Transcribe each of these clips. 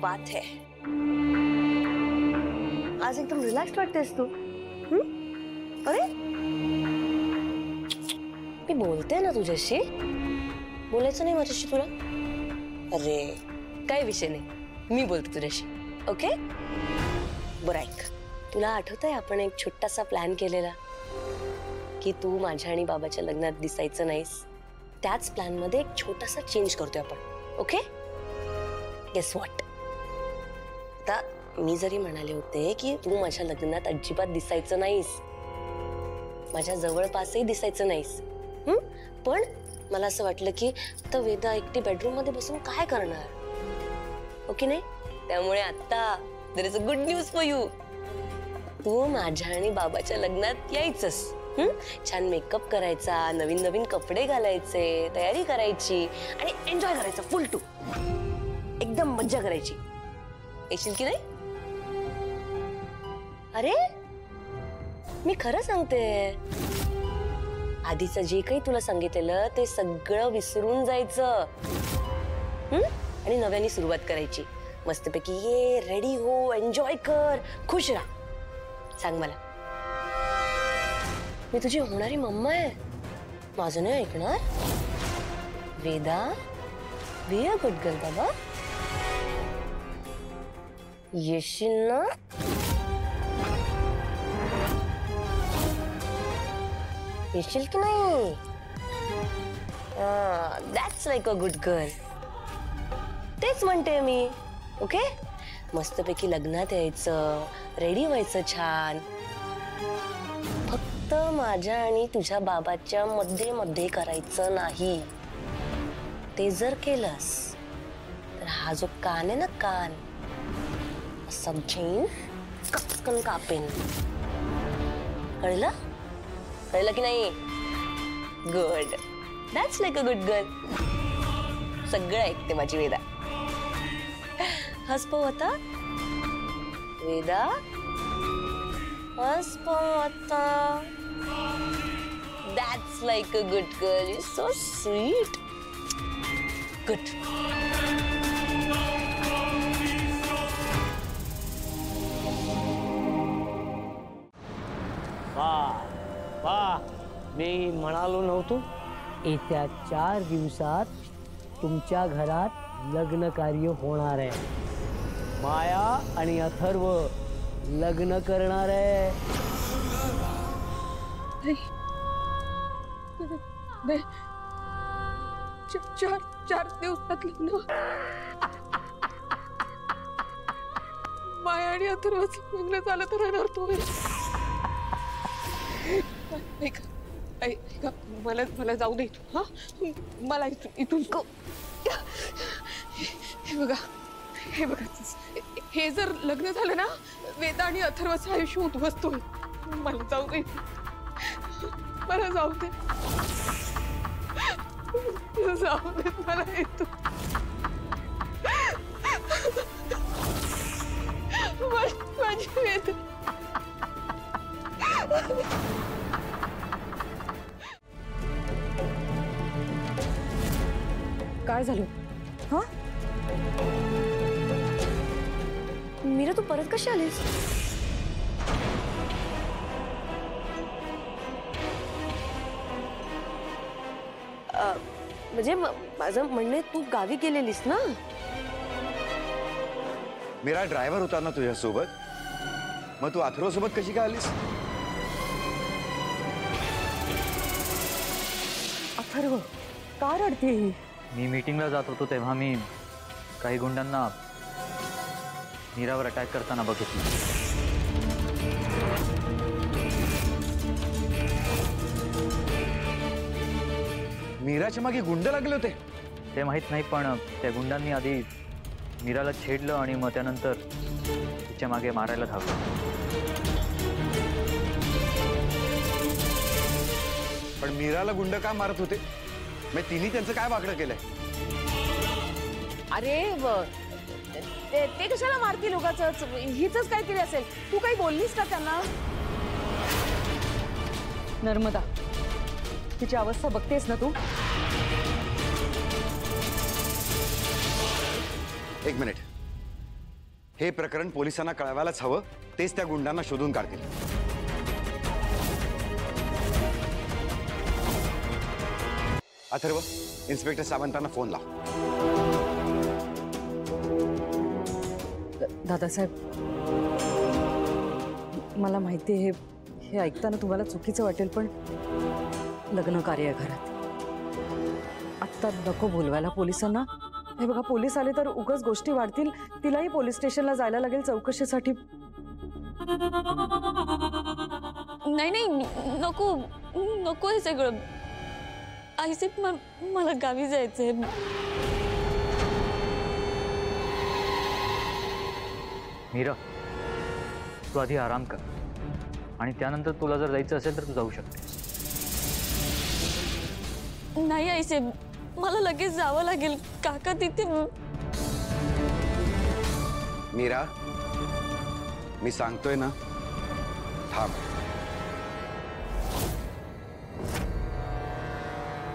बात है. आज एकदम रिलॅक्स्ड वाटतेस तू. अरे मी बोलते ना तुझ्याशी. बोलायचं नाही माझ्याशी तुला? अरे काही विषय नाही, मी बोलते तुझ्याशी. ओके बरं ऐक, तुला आठवतंय आपण एक छोटासा प्लॅन केलेला की तू माझ्या आणि बाबाच्या लग्नात दिसायचं नाहीस. त्याच प्लॅन मध्ये एक छोटासा चेंज करतोय आपण. ओके गेस व्हॉट, आता मी जरी म्हणाले होते की तू माझ्या लग्नात अजिबात दिसायचं नाहीस, माझ्या जवळपासही दिसायचं नाहीस, पण मला असं वाटलं की आता वेदा एकटी बेडरूम मध्ये बसून काय करणार. ओके नाही, त्यामुळे आता there is a good news for you. तू माझ्या आणि बाबाच्या लग्नात यायचंस. छान मेकअप करायचा, नवीन नवीन कपडे घालायचे, तयारी करायची आणि एन्जॉय करायचं फुल टू. एकदम मज्जा करायची. येशील की नाही? अरे मी खरं सांगते, आधीचं जे काही तुला सांगितलेलं ते सगळं विसरून जायचं आणि नव्याने सुरुवात करायची. मस्तपैकी ये, रेडी हो, एन्जॉय कर, खुश राहा. सांग मला, मी तुझी होणारी मम्मा आहे, माझं नाही ऐकणार? Veda, be a good girl बाबा. येशील ना? येशील की नाही? That's like a good girl. तेच म्हणते मी. ओके मस्तपैकी लग्नात यायचं, रेडी व्हायचं छान. फक्त माझ्या आणि तुझ्या बाबाच्या मध्ये मध्ये करायचं नाही. ते जर केलंस तर हा जो कान आहे ना, कान असा घेईन, कचकन कापेन. कळलं? कळलं की नाही? Good, that's like a good girl. सगळं ऐकते माझी वेदा. हस पाहू आता वेदा, हस पाहू आता. That's like a good girl. You so sweet. Good. वाह वाह, मी म्हणालो नव्हतो येत्या 4 दिवसात तुमच्या घरात लग्न कार्य होणार आहे. माया आणि अथर्व लग्न करणार आहे. चार दिवसात लग्न. माया आणि अथर्वचं लग्न झालं तर राहणार तो. ऐका, मला जाऊ दे. हा, मला इथून हे बघा, हे जर लग्न झालं ना, वेदा आणि अथर्वचं आयुष्य उद्ध्वस्त होईल. मला जाऊ दे, मला जाऊ दे, जाऊ दे मला इथून. माझी वेदा. काय झालं? हा मीरा, तू परत कशी आलीस? म्हणजे माझं म्हणणे, तू गावी गेलेलीस ना? मीरा ड्रायव्हर होता ना तुझ्यासोबत, मग तू अथर्व सोबत कशी काय आलीस? अथर्व का रडते? मी मीटिंगला जात होतो तेव्हा मी काही गुंडांना मीरावर अटॅक करताना बघितलं. मीराच्या मागे गुंड लागले होते? ते माहित नाही, पण त्या गुंडांनी आधी मीराला छेडलं आणि मग त्यानंतर तिच्या मागे मारायला धावलं. पण मीराला गुंड का मारत होते? मग तिने त्यांचं काय वाकडं केलंय? अरे ते कशाला मारतील उगाचच? हिचंच काहीतरी असेल. तू काही बोललीस का त्यांना? नर्मदा, तिची अवस्था बघतेस ना तू? एक मिनिट, हे प्रकरण पोलिसांना कळवायलाच हवं, तेच त्या गुंडांना शोधून काढतील. अथर्व, इन्स्पेक्टर सावंतांना फोन लाव. दादासाहेब, मला माहिती आहे हे ऐकताना तुम्हाला चुकीचं वाटेल, पण लग्न कार्य आहे घरात. आत्ता नको बोलवायला पोलिसांना. हे बघा, पोलीस आले तर उगाच गोष्टी वाढतील. तिलाही पोलीस स्टेशनला जायला लागेल चौकशीसाठी. नाही नाही नको नको हे सगळं. आईसाहेब मला गावी जायचंय. मीरा, तू आधी आराम कर आणि त्यानंतर तुला जर जायचं असेल तर तू जाऊ शकते. नाही आईसाहेब, मला लगेच जावं लागेल. काका तिथे. मीरा, मी सांगतोय ना, थांब.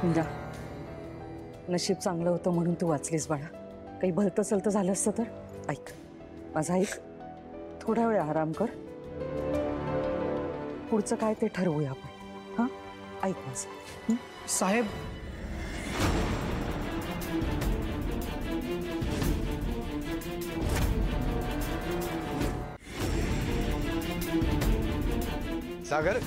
मीरा, नशीब चांगलं होतं म्हणून तू वाचलीस बाळा. काही भलतं सलतं झालं असतं तर. ऐक माझं, ऐक. थोडा वेळ आराम कर. पुढचं काय ते ठरवूया आपण. हां, ऐक माझं. साहेब, सागर,